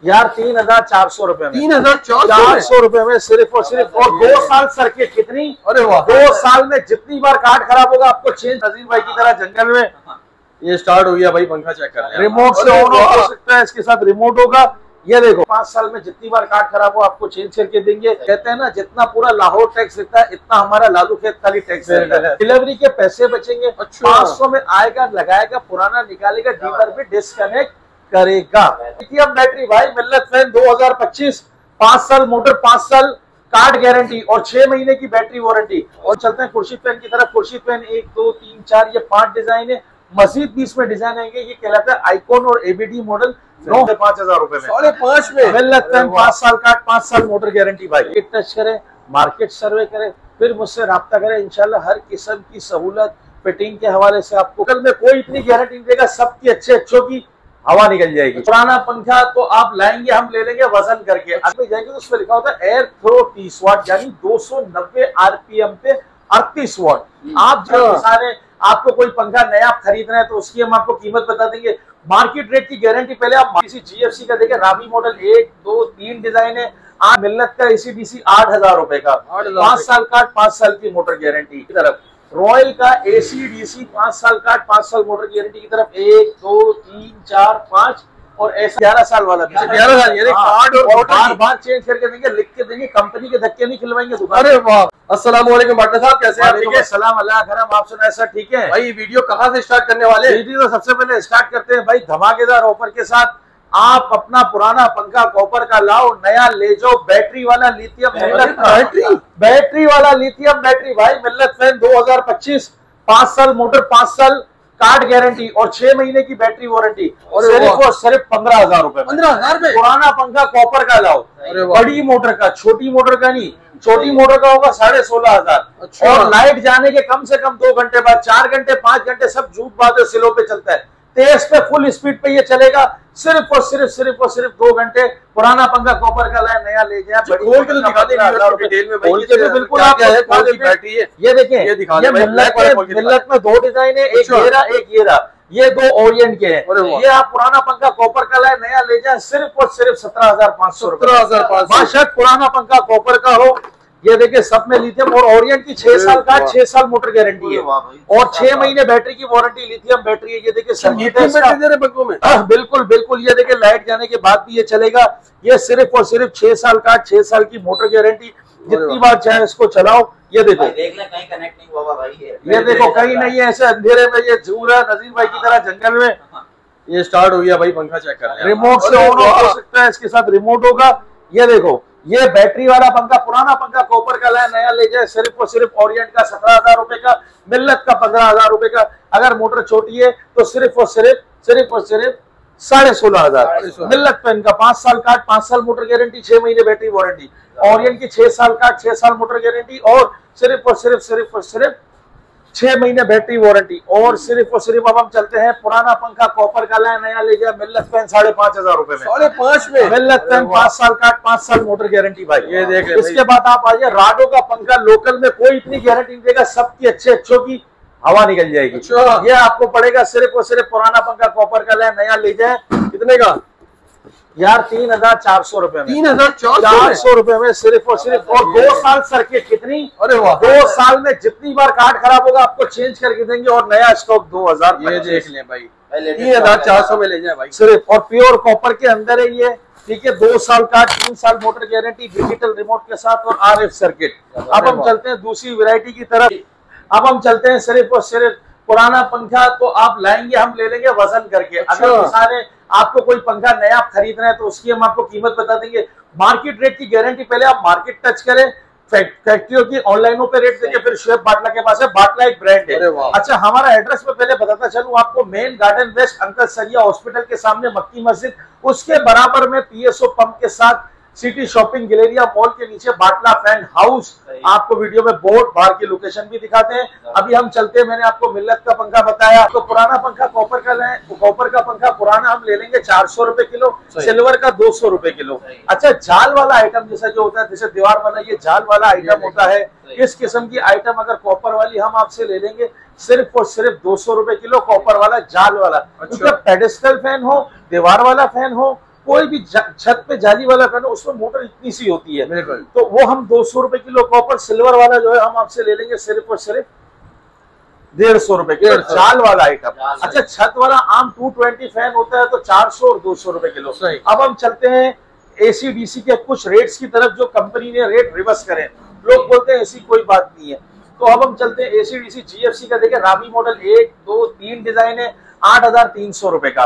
यार 3,400 में 3,400 में सिर्फ और सिर्फ, और 2 साल सर्किट कितनी। अरे वाह, 2 साल में जितनी बार कार्ड खराब होगा आपको चेंज। नजीर भाई की तरह जंगल में ये स्टार्ट हो गया भाई, पंखा चेक कर रहे हैं। रिमोट से ऑन हो सकता है, इसके साथ रिमोट होगा। ये देखो 5 साल में जितनी बार कार्ड खराब हो आपको चेंज करके देंगे। कहते हैं ना, जितना पूरा लाहौर टैक्स देता है इतना हमारा लालू खेत खाली टैक्स देता है। डिलीवरी के पैसे बचेंगे। 500 में आएगा, लगाएगा, पुराना निकालेगा, डीलर भी डिस्कनेक्ट करेगा। लिथियम बैटरी भाई, मिल्लत फैन 2025, 5 साल मोटर, 5 साल कार्ड गारंटी और 6 महीने की बैटरी वारंटी। और चलते हैं खुर्शीद फैन की तरफ। खुर्शीद फैन 1 2 3 4 ये 5 डिजाइन है, मजीद 20 में डिजाइन आएंगे। ये कहलाता है आइकॉन और एबीडी मॉडल। 5,000 रुपए में 5.5 में मिल्लत फैन, 5 साल कार्ड, 5 साल मोटर गारंटी भाई। एक टच करें, मार्केट सर्वे करें, फिर मुझसे राब्ता करें। इंशाल्लाह हर किस्म की सहूलत फिटिंग के हवाले से आपको। कल में कोई इतनी गारंटी नहीं देगा, सबकी अच्छों की हवा निकल जाएगी। पुराना पंखा तो आप लाएंगे, हम ले लेंगे वजन करके। अगर जाएंगे तो उसमें लिखा होता है एयर थ्रो 30 वाट, यानी 290 आरपीएम पे 38 वाट। आप जब सारे आपको कोई पंखा नया खरीदना है तो उसकी हम आपको कीमत बता देंगे। मार्केट रेट की गारंटी पहले आप किसी जीएफसी का देखें। रावी मॉडल 1 2 3 डिजाइन है। आज मिल्लत का एसीडीसी 8,000 रुपए का, 5 साल कार्ड, 5 साल की मोटर गारंटी की तरफ। रॉयल का एसीडीसी 5 साल कार्ड, 5 साल मोटर गारंटी की तरफ। 1 2 3 4 5 और ऐसा 11 साल वाला 11 साल, यानी कार्ड और बार चेंज करके देंगे, लिख के देंगे। कंपनी के धक्के नहीं खिलवाएंगे दुकान। अरे वाह, अस्सलाम वालेकुम भट्टा साहब, कैसे हैं आप? ठीक है, सलाम, अल्लाह करम, आप सुनाए सर? ठीक है भाई। वीडियो कहाँ से स्टार्ट करने वाले? वीडियो तो सबसे पहले स्टार्ट करते हैं भाई धमाकेदार ऑफर के साथ। आप अपना पुराना पंखा कॉपर का लाओ, नया ले जाओ, बैटरी वाला लिथियम बैटरी वाला लिथियम बैटरी भाई। मिल्लत फैन 2025, 5 साल मोटर, 5 साल कार्ड गारंटी और 6 महीने की बैटरी वारंटी। और सिर्फ 15,000 रुपए। 15,000 में पुराना पंखा कॉपर का लाओ, बड़ी मोटर का, छोटी मोटर का नहीं। छोटी मोटर का होगा 16,500। और लाइट जाने के कम से कम 2 घंटे बाद, 4 घंटे 5 घंटे सब झूठ बात है, सिलों पे चलता है। तेज पे फुल स्पीड पे ये चलेगा। सिर्फ और सिर्फ 2 घंटे। पुराना पंखा कॉपर का लाए, नया ले जाए। खोल के तो दिखा देंगे डिटेल में भाई। बिल्कुल आप बैटरी है, ये देखें। ये मिल्लत में 2 डिजाइन है, एक ये रहा। ये 2 ओरिएंट के हैं। ये आप पुराना पंखा कॉपर का लाए, नया ले जाए, सिर्फ और सिर्फ 17,500 रुपए। 17,500। पुराना पंखा कॉपर का हो। ये देखिए सब में लिथियम और ओरिएंट की 6 साल का 6 साल मोटर गारंटी है और 6 महीने बैटरी की वारंटी। लिथियम बैटरी है। ये देखिए बिल्कुल बिल्कुल। ये देखिए लाइट जाने के बाद भी ये चलेगा। ये सिर्फ और सिर्फ 6 साल का 6 साल की मोटर गारंटी। जितनी बार चाहे इसको चलाओ। ये देखो, देख ले कहीं कनेक्ट नहीं हुआ भाई। ये देखो कहीं नहीं है, ऐसे अंधेरे में ये झूल रहा है नजीर भाई की तरह जंगल में। ये स्टार्ट हो गया भाई, पंखा चेक कर रहे हैं। रिमोट से ऑन हो सकता है, इसके साथ रिमोट होगा। ये देखो, ये बैटरी वाला पंखा, पुराना पंखा कॉपर का लाए, नया ले जाए, सिर्फ और सिर्फ ओरिएंट का 17,000 रुपए का, मिल्लत का 15,000 रुपए का। अगर मोटर छोटी है तो सिर्फ और सिर्फ 16,500। मिल्लत पेन का 5 साल कार्ड, 5 साल मोटर गारंटी, 6 महीने बैटरी वारंटी। ओरिएंट की 6 साल कार्ड, 6 साल मोटर गारंटी और सिर्फ 6 महीने बैटरी वारंटी। और सिर्फ अब हम चलते हैं पुराना पंखा कॉपर का लाए, नया ले जाए, मिल्लत फैन 5,500 रुपए में। 5.5 में मिल्लत फैन 5 साल कार्ड, 5 साल मोटर गारंटी भाई। ये देख। इसके बाद आप आ जाए राडो का पंखा। लोकल में कोई इतनी गारंटी नहीं देगा, सबकी अच्छों की हवा निकल जाएगी। ये आपको पड़ेगा सिर्फ और सिर्फ पुराना पंखा कॉपर का लाए, नया ले जाए। कितने का यार? 3,400 रुपए में। 3,400 रुपए में सिर्फ और सिर्फ। और 2 साल सर्किट कितनी। अरे वाह, 2 साल में जितनी बार कार्ड खराब होगा आपको चेंज करके देंगे और नया स्टॉक 2000। ये देख लें भाई, 3,400 में ले जाए भाई सिर्फ। और प्योर कॉपर के अंदर है ये, ठीक है। 2 साल कार्ड, 3 साल मोटर गारंटी, डिजिटल रिमोट के साथ और आरएफ सर्किट। अब हम चलते हैं दूसरी वैरायटी की तरफ। अब हम चलते हैं सिर्फ और सिर्फ पुराना पंखा तो आप लाएंगे, हम ले लेंगे वजन करके। अगर सारे आपको कोई पंखा नया खरीदना है तो उसकी हम आपको कीमत बता देंगे। मार्केट रेट की गारंटी पहले आप मार्केट टच करें, फैक्ट्रियों की ऑनलाइनों पे रेट देंगे, फिर शुएब बाटला के पास है। बाटला एक ब्रांड है। अच्छा, हमारा एड्रेस में पहले बताता चलूं आपको। मेन गार्डन वेस्ट, अंकल सरिया हॉस्पिटल के सामने मक्की मस्जिद, उसके बराबर में पीएसओ पंप के साथ सिटी शॉपिंग गैलेरिया मॉल के नीचे बाटला फैन हाउस। आपको वीडियो में बोर्ड, बाहर की लोकेशन भी दिखाते हैं। अभी हम चलते हैं, मैंने आपको मिल्लत का पंखा बताया, तो पुराना पंखा कॉपर का लें। कॉपर का पंखा पुराना हम ले लेंगे 400 रुपए किलो, सिल्वर का 200 रुपए किलो। अच्छा, जाल वाला आइटम जैसा जो होता है, जैसे दीवार वाला, ये जाल वाला आइटम होता है। इस किस्म की आइटम अगर कॉपर वाली हम आपसे ले लेंगे सिर्फ और सिर्फ 200 रुपए किलो, कॉपर वाला जाल वाला। पेडेस्टल फैन हो, दीवार वाला फैन हो, कोई भी छत पे जाली वाला फैन हो उसमें मोटर इतनी सी होती है, बिल्कुल। तो वो हम 200 रुपए किलो कॉपर, सिल्वर वाला जो है हम आपसे ले लेंगे सिर्फ और सिर्फ 150 रुपए किलो, जाल वाला आइटम। अच्छा, छत वाला आम 220 फैन होता है तो 400 और 200 रुपए किलो। अब हम चलते हैं एसी डीसी के कुछ रेट्स की तरफ, जो कंपनी ने रेट रिवर्स करे। लोग बोलते हैं ऐसी कोई बात नहीं है, तो अब हम चलते हैं एसी डीसी जीएफसी का। देखिए रावी मॉडल 1 2 3 डिजाइन है, 8,300 रुपए का,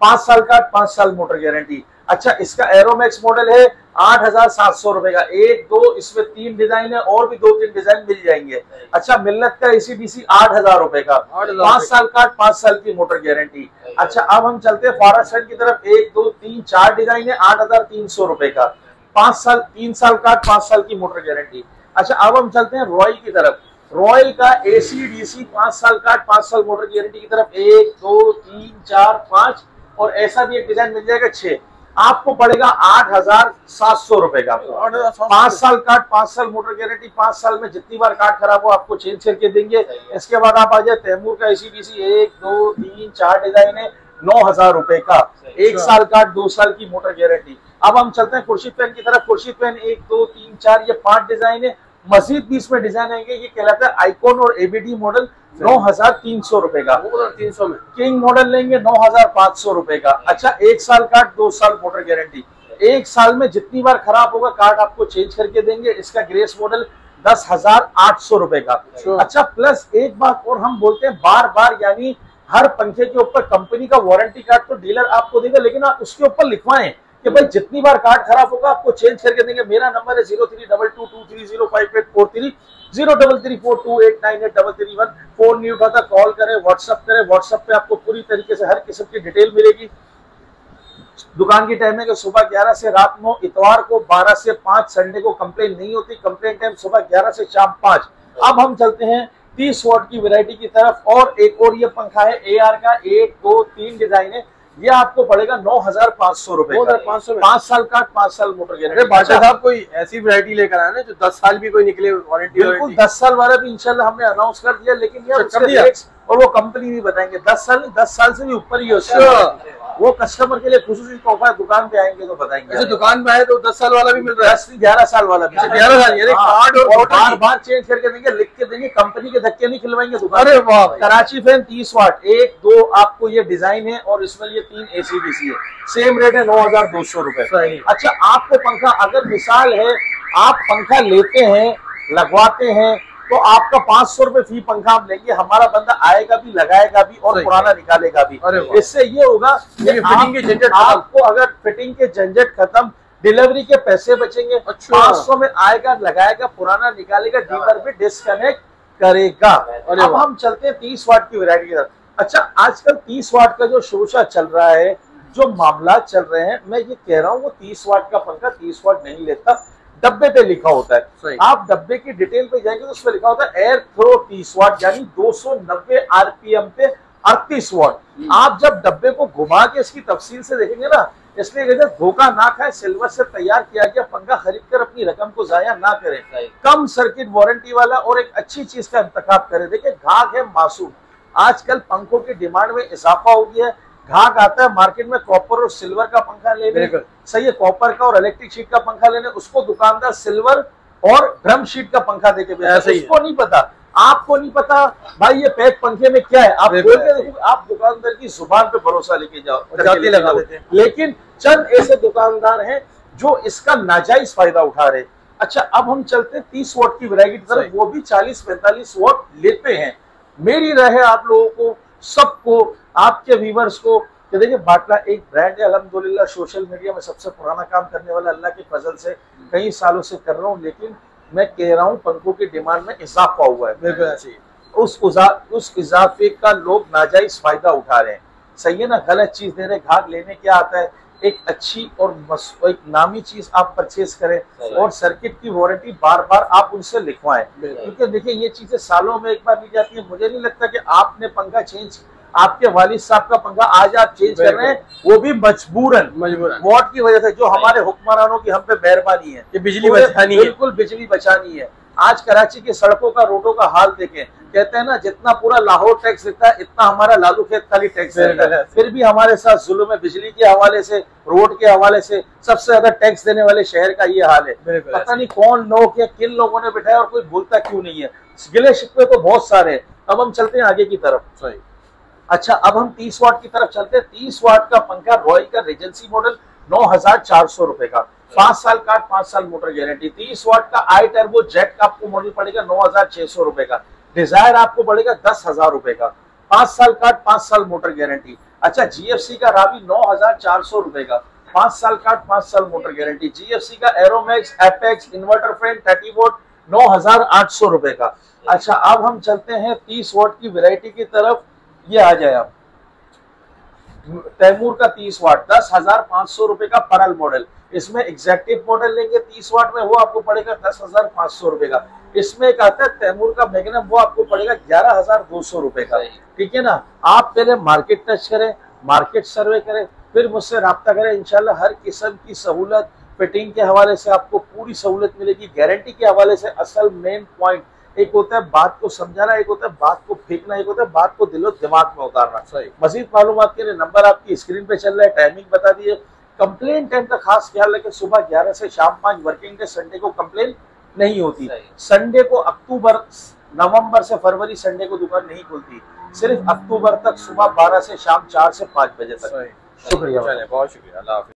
5 साल का, 5 साल मोटर गारंटी। अच्छा, इसका एरोमैक्स मॉडल है 8,700 रुपए का, 1 2 इसमें 3 डिजाइन है, और भी 2-3 डिजाइन मिल जाएंगे। अच्छा, मिल्लत का एसी डीसी 8,000 रुपए का, 5 साल का, 5 साल की मोटर गारंटी। अच्छा, अब हम चलते हैं फारस फैन की तरफ, 1 2 3 4 डिजाइन है, 8,300 रुपए का, 5 साल 3 साल का, 5 साल की मोटर गारंटी। अच्छा, अब हम चलते हैं रॉयल की तरफ। रॉयल का एसी डीसी 5 साल का, 5 साल मोटर गारंटी की तरफ, 1 2 3 4 5, और ऐसा भी एक डिजाइन मिल जाएगा 6। आपको पड़ेगा 8,700 रुपए का, 5 साल कार्ड, 5 साल मोटर गारंटी, 5 साल में जितनी बार कार्ड खराब हो आपको चेंज करके देंगे। इसके बाद आप आ जाए तैमूर का एसी डीसी, 1 2 3 4 डिजाइन है, 9,000 रुपए का, 1 साल कार्ड, 2 साल की मोटर गारंटी। अब हम चलते हैं खुर्शीद फैन की तरफ। खुर्शीद फैन 1 2 3 4 ये 5 डिजाइन है, मजीद भी इसमें डिजाइन आएंगे। ये कहलाता है आइकॉन और एबीडी मॉडल, 9,300 रुपए का। 300 में किंग मॉडल लेंगे 9,500 रुपए का। अच्छा, 1 साल कार्ड, 2 साल मोटर गारंटी, 1 साल में जितनी बार खराब होगा कार्ड आपको चेंज करके देंगे। इसका ग्रेस मॉडल 10,800 रुपए का। अच्छा, प्लस एक बात और हम बोलते हैं बार बार, यानी हर पंखे के ऊपर कंपनी का वारंटी कार्ड तो डीलर आपको देगा, लेकिन आप उसके ऊपर लिखवाएं कि भाई जितनी बार कार्ड खराब होगा आपको चेंज करके देंगे। मेरा नंबर है 0322230583, 0334289833 फोन नहीं उठाता कॉल करें, व्हाट्सएप करें। व्हाट्सएप पे आपको पूरी तरीके से हर किस्म की डिटेल मिलेगी। दुकान की टाइम है कि सुबह 11 से रात 9, इतवार को 12 से 5, संडे को कंप्लेन नहीं होती, कंप्लेन टाइम सुबह 11 से शाम 5। अब हम चलते हैं 30 वॉट की वैरायटी की तरफ, और एक और ये पंखा है एआर का, 1 2 3 डिजाइन है, ये आपको पड़ेगा 9,500 रुपए, 5 साल का, 5 साल मोटर गारंटी। बादशाह साहब कोई ऐसी वैरायटी लेकर आए ना जो 10 साल भी कोई निकले वारंटी? बिल्कुल, 10 साल वाला भी इंशाल्लाह हमने अनाउंस कर दिया, लेकिन यार उसके रेट्स और वो कंपनी भी बताएंगे। 10 साल से भी ऊपर ही होता है, वो कस्टमर के लिए खुसूसी तोहफा है। दुकान पे आएंगे तो बताएंगे। अच्छा, दुकान पे आए तो 10 साल वाला भी मिल रहा है? 11 साल वाला भी, 11 साल, यानी कार्ड और बार बार चेंज करके देंगे, लिख के देंगे, कंपनी के धक्के नहीं खिलवाएंगे दुकान। अरे वाह। कराची फैन 30 वाट, 1 2 आपको ये डिजाइन है, और इसमें ये 3 एसी डीसी है, सेम रेट है 9,200 रुपए। अच्छा, आपको पंखा, अगर मिसाल है आप पंखा लेते हैं, लगवाते हैं, तो आपका 500 रुपए फी पंखा हम लेंगे, हमारा बंदा आएगा भी, लगाएगा भी, और पुराना निकालेगा भी। इससे ये होगा कि फिटिंग के झंझट, आपको अगर फिटिंग के झंझट खत्म, डिलीवरी के पैसे बचेंगे। 500 में आएगा, लगाएगा, पुराना निकालेगा, डीलर भी डिस्कनेक्ट करेगा। अब हम चलते हैं 30 वाट की वैरायटी की तरफ। अच्छा, आजकल 30 वाट का जो शोशा चल रहा है, जो मामला चल रहे हैं, मैं ये कह रहा हूँ वो 30 वाट का पंखा 30 वाट नहीं लेता, डब्बे पे लिखा होता है। आप डब्बे की डिटेल पे जाएंगे तो उसमें लिखा होता है एयर थ्रो 30 वाट, यानी 290 आरपीएम पे 38 वाट। आप जब डब्बे को घुमा के इसकी तफसील से देखेंगे ना, इसलिए धोखा ना खाए, सिल्वर से तैयार किया गया पंखा खरीद कर अपनी रकम को जाया ना करें, कम सर्किट वारंटी वाला और एक अच्छी चीज का इंतखाब करें। देखिए, घाघ है मासूम, आजकल पंखों की डिमांड में इजाफा हो गया है। घाघ आता है मार्केट में कॉपर और सिल्वर का पंखा लेने, सही है, कॉपर का और इलेक्ट्रिक शीट का पंखा लेने, उसको दुकानदार सिल्वर और ड्रम शीट का पंखा देके बेचता है। उसको नहीं पता, आपको नहीं पता भाई ये पैक पंखे में क्या है, आप बोल के देखो, आप दुकानदार की जुबान पे भरोसा लेके जाओ, जाते लगा देते हैं। लेकिन चंद ऐसे दुकानदार हैं जो इसका नाजायज फायदा उठा रहे। अच्छा, अब हम चलते हैं 30 वाट की वैरायटी की तरफ, वो भी 40-45 वाट लेते हैं। मेरी राय है आप लोगों को, सबको, आपके व्यूवर्स को, कि देखिए बाटला एक ब्रांड है, अल्हम्दुलिल्लाह सोशल मीडिया में सबसे पुराना काम करने वाला, अल्लाह के फजल से कई सालों से कर रहा हूँ, लेकिन मैं कह रहा हूँ पंखों की डिमांड में इजाफा हुआ है। बिल्कुल ऐसे उस इजाफे का लोग नाजायज फायदा उठा रहे हैं, सही है ना, गलत चीज दे रहे। घाघ लेने क्या आता है, एक अच्छी और एक नामी चीज आप परचेज करें, और सर्किट की वारंटी बार बार आप उनसे लिखवाएं, क्योंकि देखिए ये चीजें सालों में एक बार ली जाती है। मुझे नहीं लगता कि आपने पंखा चेंज, आपके वालिद साहब का पंखा आज आप चेंज कर रहे हैं, वो भी मजबूरन वॉट की वजह से, जो हमारे हुक्मरानों की हम पे मेहरबानी है कि बिजली बचानी है, बिल्कुल बिजली बचानी है। आज कराची की सड़कों का, रोडों का हाल देखें। कहते हैं ना, जितना पूरा लाहौर टैक्स देता है, इतना हमारा लालू खेत खाली टैक्स देता है। फिर भी हमारे साथ जुल्म है। बिजली के हवाले से, रोड के हवाले से सबसे ज्यादा टैक्स देने वाले शहर का ये हाल है। पता नहीं कौन लोग या किन लोगों ने बिठाया और कोई बोलता क्यों नहीं है। गिले शिकवे तो बहुत सारे। अब हम चलते हैं आगे की तरफ। अच्छा, अब हम 30 वाट की तरफ चलते हैं। 30 वाट का पंखा रॉयल का रीजेंसी मॉडल 9,400 रुपए का, 5 साल का, 5 साल मोटर गारंटी। 30 वाट का आई टर्बो जेट का आपको मॉडल पड़ेगा 9,600 रुपए का। डिजायर आपको पड़ेगा 10,000 रुपए का, 5 साल का, 5 साल मोटर गारंटी। अच्छा, जीएफसी का रावी 9,400 रुपए का, 5 साल का, 5 साल मोटर गारंटी। जीएफसी का एरोमैक्स एपेक्स इन्वर्टर फैन 30 वोल्ट 9,800 रुपए का। अच्छा, अब हम चलते हैं 30 वाट की वैरायटी की तरफ। ये आ जाए आप, तैमूर का 30 वाट 10,500 रुपए का परल मॉडल। इसमें एग्जैक्टिव मॉडल लेंगे 30 वाट में, वो आपको पड़ेगा 10,500 रुपए का। इसमें एक आता है तैमूर का मैग्नम, वो आपको पड़ेगा 11,200 रुपए का। ठीक है ना। आप पहले मार्केट टच करें, मार्केट सर्वे करें, फिर मुझसे राब्ता करें। इंशाल्लाह हर किस्म की सहूलत, फिटिंग के हवाले से आपको पूरी सहूलत मिलेगी। गारंटी के हवाले से असल मेन पॉइंट, एक होता है बात को समझाना, एक होता है बात को फेंकना, एक होता है बात को दिलो दिमाग में उतारना। मजीद मालूमात के लिए नंबर आपकी स्क्रीन पे चल रहा है, टाइमिंग बता दिए। कंप्लेन टाइम का खास ख्याल रखें, सुबह 11 से शाम 5 वर्किंग डे। संडे को कंप्लेन नहीं होती। संडे को अक्टूबर, नवंबर से फरवरी संडे को दुकान नहीं खुलती, सिर्फ अक्टूबर तक सुबह 12 से शाम 4 से 5 बजे तक। शुक्रिया, बहुत शुक्रिया। अल्लाह हाफिज़।